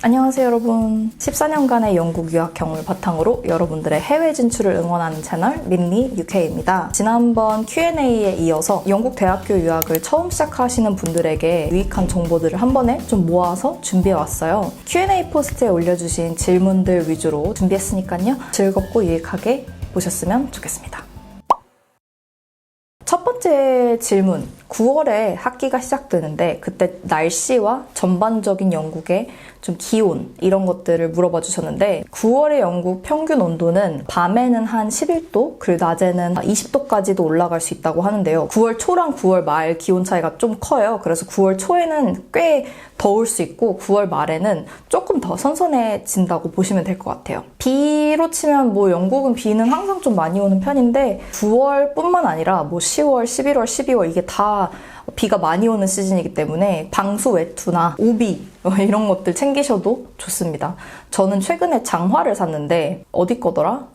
안녕하세요 여러분. 14년간의 영국 유학 경험을 바탕으로 여러분들의 해외 진출을 응원하는 채널 린니 UK입니다. 지난번 Q&A에 이어서 영국 대학교 유학을 처음 시작하시는 분들에게 유익한 정보들을 한 번에 좀 모아서 준비해왔어요. Q&A 포스트에 올려주신 질문들 위주로 준비했으니까요. 즐겁고 유익하게 보셨으면 좋겠습니다. 첫 번째 질문. 9월에 학기가 시작되는데 그때 날씨와 전반적인 영국의 좀 기온 이런 것들을 물어봐 주셨는데 9월의 영국 평균 온도는 밤에는 한 11도 그리고 낮에는 20도까지도 올라갈 수 있다고 하는데요. 9월 초랑 9월 말 기온 차이가 좀 커요. 그래서 9월 초에는 꽤 더울 수 있고 9월 말에는 조금 더 선선해진다고 보시면 될 것 같아요. 비로 치면 뭐 영국은 비는 항상 좀 많이 오는 편인데 9월뿐만 아니라 뭐 10월, 11월, 12월 이게 다 비가 많이 오는 시즌이기 때문에 방수 외투나 우비 이런 것들 챙기셔도 좋습니다. 저는 최근에 장화를 샀는데 어디 거더라?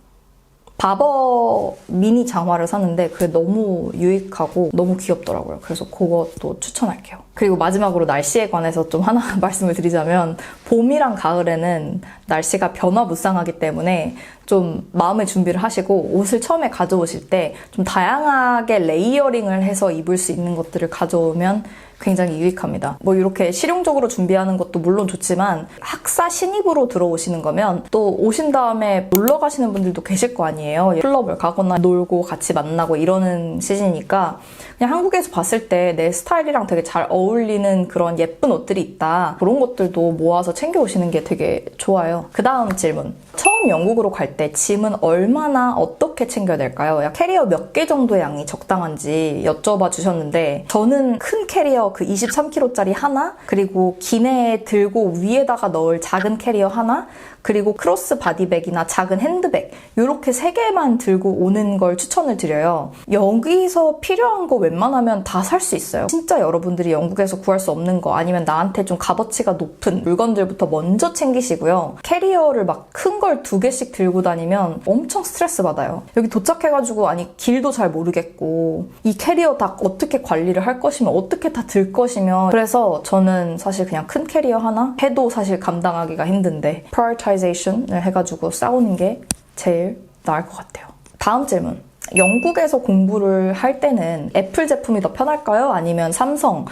바버 미니 장화를 샀는데 그게 너무 유익하고 너무 귀엽더라고요. 그래서 그것도 추천할게요. 그리고 마지막으로 날씨에 관해서 좀 하나 말씀을 드리자면 봄이랑 가을에는 날씨가 변화무쌍하기 때문에 좀 마음의 준비를 하시고 옷을 처음에 가져오실 때 좀 다양하게 레이어링을 해서 입을 수 있는 것들을 가져오면 굉장히 유익합니다. 뭐 이렇게 실용적으로 준비하는 것도 물론 좋지만 학사 신입으로 들어오시는 거면 또 오신 다음에 놀러 가시는 분들도 계실 거 아니에요. 클럽을 가거나 놀고 같이 만나고 이러는 시즌이니까 그냥 한국에서 봤을 때 내 스타일이랑 되게 잘 어울리는 그런 예쁜 옷들이 있다. 그런 것들도 모아서 챙겨 오시는 게 되게 좋아요. 그 다음 질문. 처음 영국으로 갈 때 짐은 얼마나 어떻게 챙겨야 될까요? 캐리어 몇 개 정도의 양이 적당한지 여쭤봐 주셨는데 저는 큰 캐리어 그 23kg짜리 하나 그리고 기내에 들고 위에다가 넣을 작은 캐리어 하나 그리고 크로스 바디백이나 작은 핸드백 이렇게 3개만 들고 오는 걸 추천을 드려요. 여기서 필요한 거 웬만하면 다 살 수 있어요. 진짜 여러분들이 영국에서 구할 수 없는 거 아니면 나한테 좀 값어치가 높은 물건들부터 먼저 챙기시고요. 캐리어를 막 큰 걸 2개씩 들고 다니면 엄청 스트레스 받아요. 여기 도착해가지고 아니 길도 잘 모르겠고 이 캐리어 다 어떻게 관리를 할 것이며 어떻게 다 들 것이며 그래서 저는 사실 그냥 큰 캐리어 하나 해도 사실 감당하기가 힘든데 prioritization을 해가지고 싸우는 게 제일 나을 것 같아요. 다음 질문. 영국에서 공부를 할 때는 애플 제품이 더 편할까요? 아니면 삼성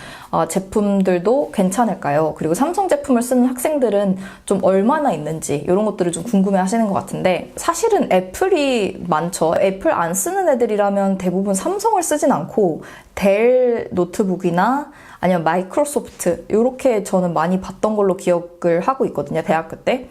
제품들도 괜찮을까요? 그리고 삼성 제품을 쓰는 학생들은 좀 얼마나 있는지 이런 것들을 좀 궁금해 하시는 것 같은데 사실은 애플이 많죠. 애플 안 쓰는 애들이라면 대부분 삼성을 쓰진 않고 델 노트북이나 아니면 마이크로소프트 이렇게 저는 많이 봤던 걸로 기억을 하고 있거든요. 대학교 때.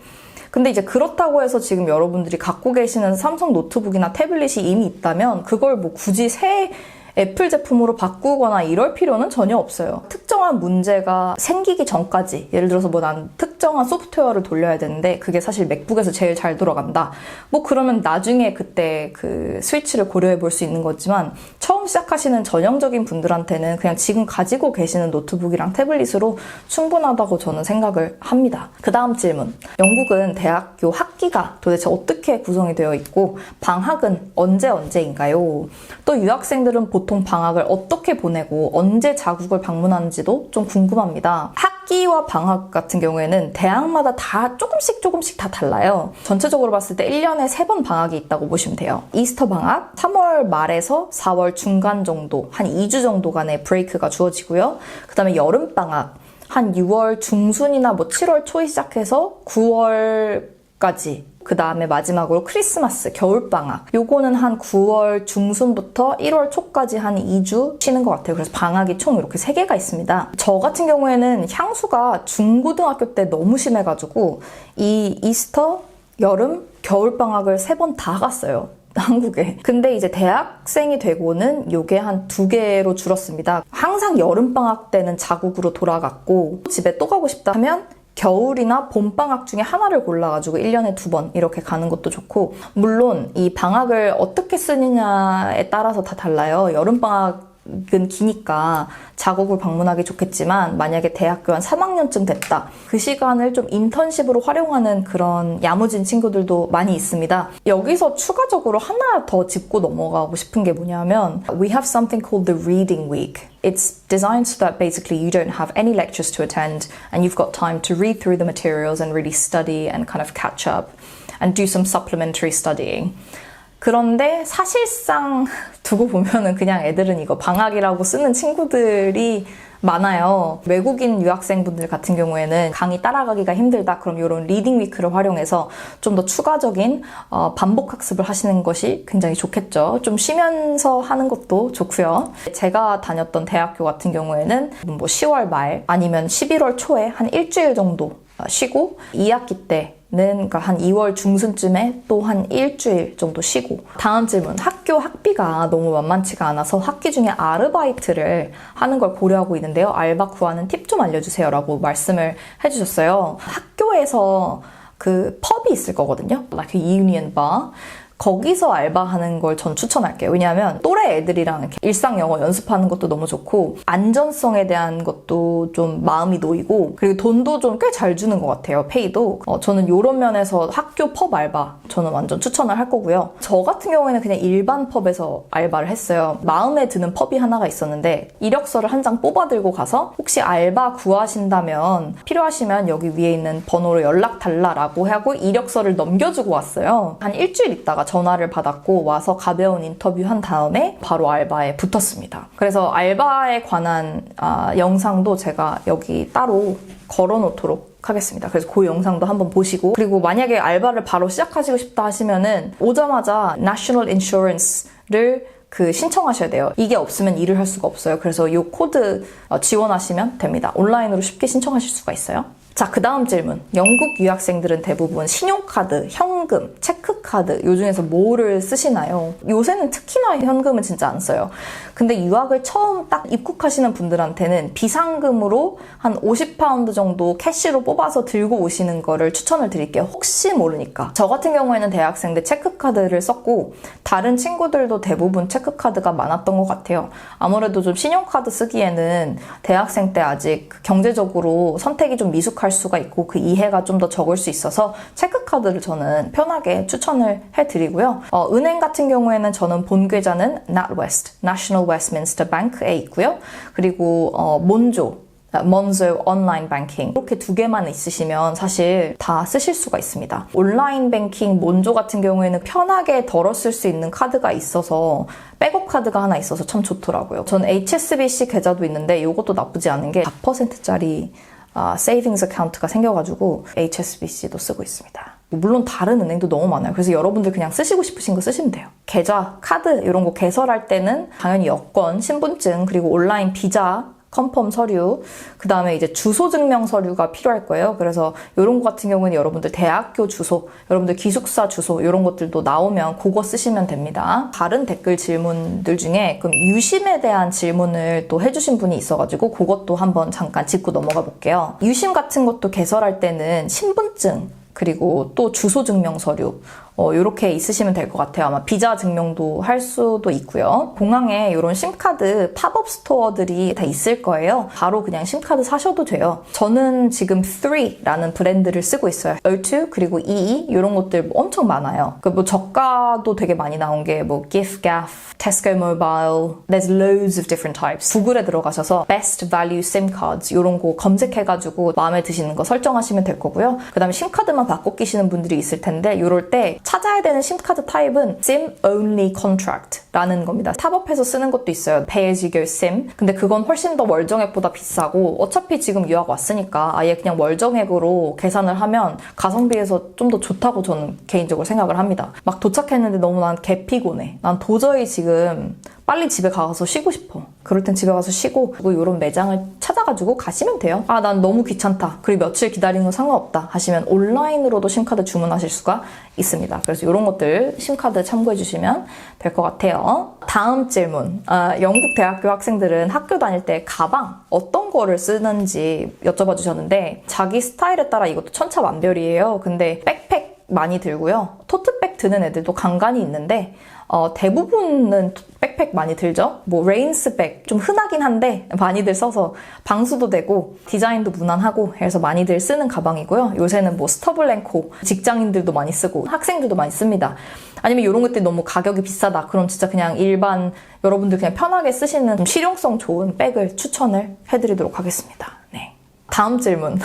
근데 이제 그렇다고 해서 지금 여러분들이 갖고 계시는 삼성 노트북이나 태블릿이 이미 있다면 그걸 뭐 굳이 새 애플 제품으로 바꾸거나 이럴 필요는 전혀 없어요. 특정한 문제가 생기기 전까지 예를 들어서 뭐 난 특정한 소프트웨어를 돌려야 되는데 그게 사실 맥북에서 제일 잘 돌아간다. 뭐 그러면 나중에 그때 그 스위치를 고려해 볼 수 있는 거지만 처음 시작하시는 전형적인 분들한테는 그냥 지금 가지고 계시는 노트북이랑 태블릿으로 충분하다고 저는 생각을 합니다. 그 다음 질문. 영국은 대학교 학기가 도대체 어떻게 구성이 되어 있고 방학은 언제인가요? 또 유학생들은 보통 방학을 어떻게 보내고 언제 자국을 방문하는지도 좀 궁금합니다. 학기와 방학 같은 경우에는 대학마다 다 조금씩 다 달라요. 전체적으로 봤을 때 1년에 3번 방학이 있다고 보시면 돼요. 이스터 방학, 3월 말에서 4월 중간 정도, 한 2주 정도간의 브레이크가 주어지고요. 그 다음에 여름 방학, 한 6월 중순이나 뭐 7월 초에 시작해서 9월까지 그 다음에 마지막으로 크리스마스, 겨울방학. 요거는 한 9월 중순부터 1월 초까지 한 2주 쉬는 것 같아요. 그래서 방학이 총 이렇게 3개가 있습니다. 저 같은 경우에는 향수가 중고등학교 때 너무 심해가지고 이 이스터, 여름, 겨울방학을 3번 다 갔어요. 한국에. 근데 이제 대학생이 되고는 요게 한 2개로 줄었습니다. 항상 여름방학 때는 자국으로 돌아갔고 집에 또 가고 싶다 하면 겨울이나 봄방학 중에 하나를 골라가지고 1년에 2번 이렇게 가는 것도 좋고 물론 이 방학을 어떻게 쓰느냐에 따라서 다 달라요. 여름방학 유학은 기니까 자국을 방문하기 좋겠지만 만약에 대학교 한 3학년쯤 됐다. 그 시간을 좀 인턴십으로 활용하는 그런 야무진 친구들도 많이 있습니다. 여기서 추가적으로 하나 더 짚고 넘어가고 싶은 게 뭐냐면 We have something called the reading week. It's designed so that basically you don't have any lectures to attend and you've got time to read through the materials and really study and kind of catch up and do some supplementary studying. 그런데 사실상 두고 보면은 그냥 애들은 이거 방학이라고 쓰는 친구들이 많아요. 외국인 유학생분들 같은 경우에는 강의 따라가기가 힘들다. 그럼 이런 리딩 위크를 활용해서 좀 더 추가적인 반복 학습을 하시는 것이 굉장히 좋겠죠. 좀 쉬면서 하는 것도 좋고요. 제가 다녔던 대학교 같은 경우에는 뭐 10월 말 아니면 11월 초에 한 일주일 정도 쉬고 2학기 때 그러니까 한 2월 중순쯤에 또 한 일주일 정도 쉬고. 다음 질문. 학교 학비가 너무 만만치가 않아서 학기 중에 아르바이트를 하는 걸 고려하고 있는데요. 알바 구하는 팁 좀 알려주세요 라고 말씀을 해주셨어요. 학교에서 그 펍이 있을 거거든요. like a union bar. 거기서 알바하는 걸 전 추천할게요. 왜냐하면 또래 애들이랑 이렇게 일상 영어 연습하는 것도 너무 좋고 안전성에 대한 것도 좀 마음이 놓이고 그리고 돈도 좀 꽤 잘 주는 것 같아요. 페이도. 저는 이런 면에서 학교 펍 알바 저는 완전 추천을 할 거고요. 저 같은 경우에는 그냥 일반 펍에서 알바를 했어요. 마음에 드는 펍이 하나가 있었는데 이력서를 한 장 뽑아 들고 가서 혹시 알바 구하신다면 필요하시면 여기 위에 있는 번호로 연락 달라라고 하고 이력서를 넘겨주고 왔어요. 한 일주일 있다가 전화를 받았고 와서 가벼운 인터뷰 한 다음에 바로 알바에 붙었습니다. 그래서 알바에 관한 영상도 제가 여기 따로 걸어놓도록 하겠습니다. 그래서 그 영상도 한번 보시고 그리고 만약에 알바를 바로 시작하시고 싶다 하시면은 오자마자 National Insurance를 신청하셔야 돼요. 이게 없으면 일을 할 수가 없어요. 그래서 이 코드 지원하시면 됩니다. 온라인으로 쉽게 신청하실 수가 있어요. 자, 그 다음 질문. 영국 유학생들은 대부분 신용카드, 현금, 체크카드 요 중에서 뭐를 쓰시나요? 요새는 특히나 현금은 진짜 안 써요. 근데 유학을 처음 딱 입국하시는 분들한테는 비상금으로 한 50파운드 정도 캐시로 뽑아서 들고 오시는 거를 추천을 드릴게요. 혹시 모르니까. 저 같은 경우에는 대학생 때 체크카드를 썼고 다른 친구들도 대부분 체크카드가 많았던 것 같아요. 아무래도 좀 신용카드 쓰기에는 대학생 때 아직 경제적으로 선택이 좀 미숙할 수가 있고 그 이해가 좀 더 적을 수 있어서 체크카드를 저는 편하게 추천을 해드리고요. 은행 같은 경우에는 저는 본계좌는 NatWest, National Westminster Bank에 있고요. 그리고 Monzo 온라인 뱅킹 이렇게 두 개만 있으시면 사실 다 쓰실 수가 있습니다. 온라인 뱅킹 몬조 같은 경우에는 편하게 덜어 쓸 수 있는 카드가 있어서 백업 카드가 하나 있어서 참 좋더라고요. 저는 HSBC 계좌도 있는데 이것도 나쁘지 않은 게 4%짜리 세이빙스 어카운트가 생겨가지고 HSBC도 쓰고 있습니다. 물론 다른 은행도 너무 많아요. 그래서 여러분들 그냥 쓰시고 싶으신 거 쓰시면 돼요. 계좌, 카드 이런 거 개설할 때는 당연히 여권, 신분증, 그리고 온라인 비자 컨펌 서류, 그 다음에 이제 주소 증명 서류가 필요할 거예요. 그래서 이런 거 같은 경우는 여러분들 대학교 주소, 여러분들 기숙사 주소 이런 것들도 나오면 그거 쓰시면 됩니다. 다른 댓글 질문들 중에 그럼 유심에 대한 질문을 또 해주신 분이 있어가지고 그것도 한번 잠깐 짚고 넘어가 볼게요. 유심 같은 것도 개설할 때는 신분증 그리고 또 주소 증명 서류 이렇게 있으시면 될 것 같아요. 아마 비자 증명도 할 수도 있고요. 공항에 이런 심카드 팝업 스토어들이 다 있을 거예요. 바로 그냥 심카드 사셔도 돼요. 저는 지금 3라는 브랜드를 쓰고 있어요. O2 그리고 EE 이런 것들 엄청 많아요. 뭐 저가도 되게 많이 나온 게 뭐 giffgaff, Tesco Mobile, there's loads of different types. 구글에 들어가셔서 Best Value SIM Cards 이런 거 검색해가지고 마음에 드시는 거 설정하시면 될 거고요. 그 다음에 심카드만 바꿔 끼시는 분들이 있을 텐데 이럴 때 찾아야 되는 심카드 타입은 SIM Only Contract라는 겁니다. 탑업해서 쓰는 것도 있어요. Pay as you go SIM. 근데 그건 훨씬 더 월정액보다 비싸고 어차피 지금 유학 왔으니까 아예 그냥 월정액으로 계산을 하면 가성비에서 좀 더 좋다고 저는 개인적으로 생각을 합니다. 막 도착했는데 너무 난 개피곤해. 난 도저히 지금 빨리 집에 가서 쉬고 싶어. 그럴 땐 집에 가서 쉬고 그리고 이런 매장을 찾아가지고 가시면 돼요. 아, 난 너무 귀찮다. 그리고 며칠 기다리는 건 상관없다 하시면 온라인으로도 심카드 주문하실 수가 있습니다. 그래서 이런 것들 심카드 참고해 주시면 될 것 같아요. 다음 질문. 영국 대학교 학생들은 학교 다닐 때 가방 어떤 거를 쓰는지 여쭤봐 주셨는데 자기 스타일에 따라 이것도 천차만별이에요. 근데 백팩 많이 들고요. 토트백 백팩 드는 애들도 간간이 있는데 대부분은 백팩 많이 들죠? 뭐 레인스백 좀 흔하긴 한데 많이들 써서 방수도 되고 디자인도 무난하고 해서 많이들 쓰는 가방이고요. 요새는 뭐 스터블랭코 직장인들도 많이 쓰고 학생들도 많이 씁니다. 아니면 이런 것들이 너무 가격이 비싸다. 그럼 진짜 그냥 일반 여러분들 그냥 편하게 쓰시는 좀 실용성 좋은 백을 추천을 해드리도록 하겠습니다. 네. 다음 질문.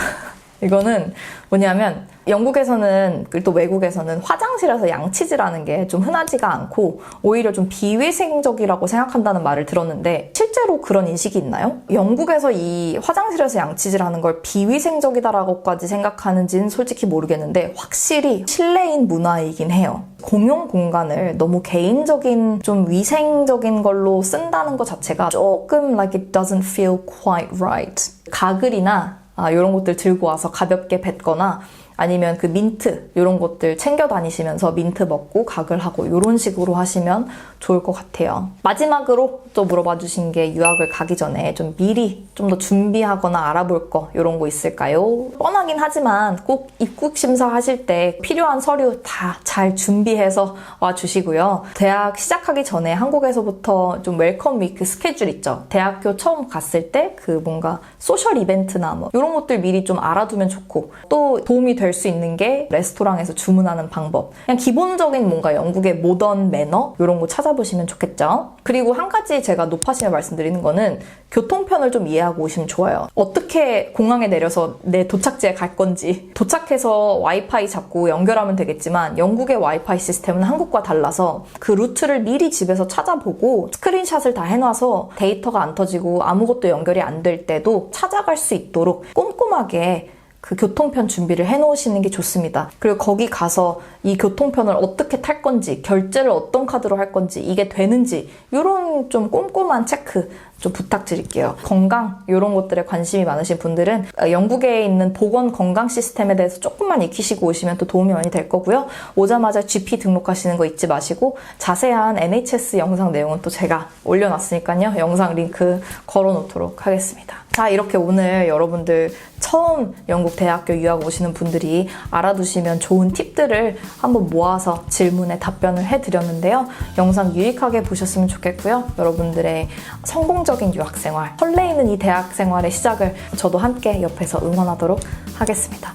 이거는 뭐냐면 영국에서는 그리고 또 외국에서는 화장실에서 양치질하는 게 좀 흔하지가 않고 오히려 좀 비위생적이라고 생각한다는 말을 들었는데 실제로 그런 인식이 있나요? 영국에서 이 화장실에서 양치질하는 걸 비위생적이다라고까지 생각하는지는 솔직히 모르겠는데 확실히 실내인 문화이긴 해요. 공용 공간을 너무 개인적인 좀 위생적인 걸로 쓴다는 것 자체가 조금 like it doesn't feel quite right. 가글이나 이런 것들 들고 와서 가볍게 뱉거나 아니면 그 민트 이런 것들 챙겨 다니시면서 민트 먹고 가글하고 이런 식으로 하시면 좋을 것 같아요. 마지막으로 또 물어봐 주신 게 유학을 가기 전에 좀 미리 좀 더 준비하거나 알아볼 거 이런 거 있을까요? 뻔하긴 하지만 꼭 입국 심사하실 때 필요한 서류 다 잘 준비해서 와 주시고요. 대학 시작하기 전에 한국에서부터 좀 웰컴 위크 스케줄 있죠. 대학교 처음 갔을 때 그 뭔가 소셜 이벤트나 뭐 이런 것들 미리 좀 알아두면 좋고 또 도움이 될 수 있는 게 레스토랑에서 주문하는 방법. 그냥 기본적인 뭔가 영국의 모던 매너 이런 거 찾아보시면 좋겠죠. 그리고 한 가지 제가 높아심에 말씀드리는 거는 교통편을 좀 이해하고 오시면 좋아요. 어떻게 공항에 내려서 내 도착지에 갈 건지 도착해서 와이파이 잡고 연결하면 되겠지만 영국의 와이파이 시스템은 한국과 달라서 그 루트를 미리 집에서 찾아보고 스크린샷을 다 해놔서 데이터가 안 터지고 아무것도 연결이 안 될 때도 찾아갈 수 있도록 꼼꼼하게 그 교통편 준비를 해놓으시는 게 좋습니다. 그리고 거기 가서 이 교통편을 어떻게 탈 건지, 결제를 어떤 카드로 할 건지, 이게 되는지 이런 좀 꼼꼼한 체크 좀 부탁드릴게요. 건강 이런 것들에 관심이 많으신 분들은 영국에 있는 보건 건강 시스템에 대해서 조금만 익히시고 오시면 또 도움이 많이 될 거고요. 오자마자 GP 등록하시는 거 잊지 마시고 자세한 NHS 영상 내용은 또 제가 올려놨으니까요. 영상 링크 걸어놓도록 하겠습니다. 자, 이렇게 오늘 여러분들 처음 영국 대학교 유학 오시는 분들이 알아두시면 좋은 팁들을 한번 모아서 질문에 답변을 해드렸는데요. 영상 유익하게 보셨으면 좋겠고요. 여러분들의 성공적인 유학생활, 설레이는 이 대학생활의 시작을 저도 함께 옆에서 응원하도록 하겠습니다.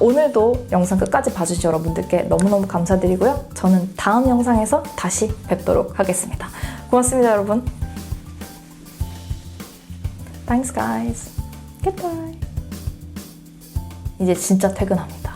오늘도 영상 끝까지 봐주신 여러분들께 너무너무 감사드리고요. 저는 다음 영상에서 다시 뵙도록 하겠습니다. 고맙습니다, 여러분. Thanks, guys. Goodbye. 이제 진짜 퇴근합니다.